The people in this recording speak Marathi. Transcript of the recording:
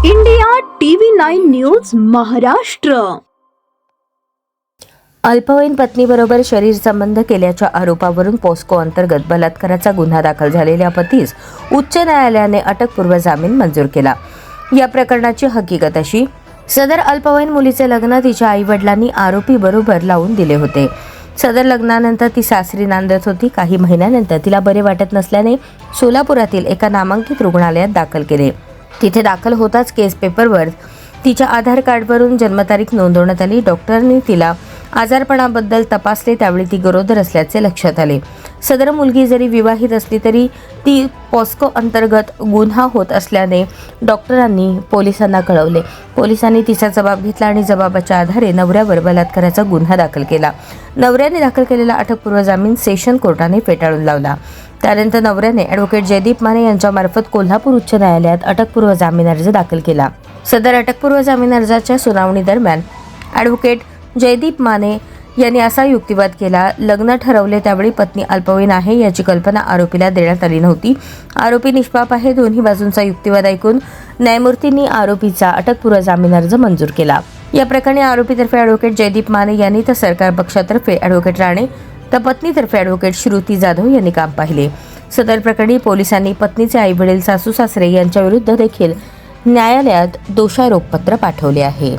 India TV 9 news Maharashtra. अल्पवयीन पत्नीबरोबर शरीर संबंध केल्याच्या आरोपावरून पॉस्को अंतर्गत बलात्काराचा गुन्हा दाखल झालेल्या पतीस उच्च न्यायालयाने अटकपूर्व जामीन मंजूर केला. या प्रकरणाची हकीकत अशी: सदर अल्पवयीन मुलीचे लग्न तिच्या आईवडिलांनी आरोपी बरोबर लावून दिले होते. सदर लग्नानंतर ती सासरी नांदत होती. काही महिन्यानंतर तिला बरे वाटत नसल्याने सोलापुरातील एका नामांकित रुग्णालयात दाखल केले. तिथे दाखल होताच केस पेपरवर तिच्या आधार कार्डवरून जन्मतारीख नोंदवण्यात आली. डॉक्टरांनी तिला आजारपणाबद्दल तपासले त्यावेळी ती गरोदर असल्याचे लक्षात आले. सदर मुलगी जरी विवाहित असली तरी ती पॉस्को अंतर्गत गुन्हा होत असल्याने डॉक्टरांनी पोलिसांना कळवले. पोलिसांनी तिचा जबाब घेतला आणि जबाबाच्या आधारे नवऱ्यावर बलात्काराचा गुन्हा दाखल केला. नवऱ्याने दाखल केलेला अटकपूर्व जामीन सेशन कोर्टाने फेटाळून लावला. त्यानंतर नवऱ्याने ॲडव्होकेट जयदीप माने यांच्यामार्फत कोल्हापूर उच्च न्यायालयात अटकपूर्व जामीन अर्ज दाखल केला. सदर अटकपूर्व जामीन अर्जाच्या सुनावणी दरम्यान ॲडव्होकेट जयदीप माने यांनी असा युक्तिवाद केला: लग्न ठरवले त्यावेळी पत्नी अल्पवयीन आहे याची कल्पना आरोपीला देण्यात आली नव्हती. आरोपी निष्पाप आहे. दोन्ही बाजूंचा युक्तिवाद ऐकून न्यायमूर्तींनी आरोपीचा अटकपूर्व जामीन अर्ज मंजूर केला. या प्रकरणी आरोपीतर्फे ॲडव्होकेट जयदीप माने यांनी तर सरकार पक्षातर्फे ॲडव्होकेट राणे तर पत्नीतर्फे ॲडव्होकेट श्रुती जाधव यांनी काम पाहिले. सदर प्रकरणी पोलिसांनी पत्नीचे आईवडील सासू सासरे यांच्याविरुद्ध देखील न्यायालयात दोषारोपपत्र पाठवले आहे.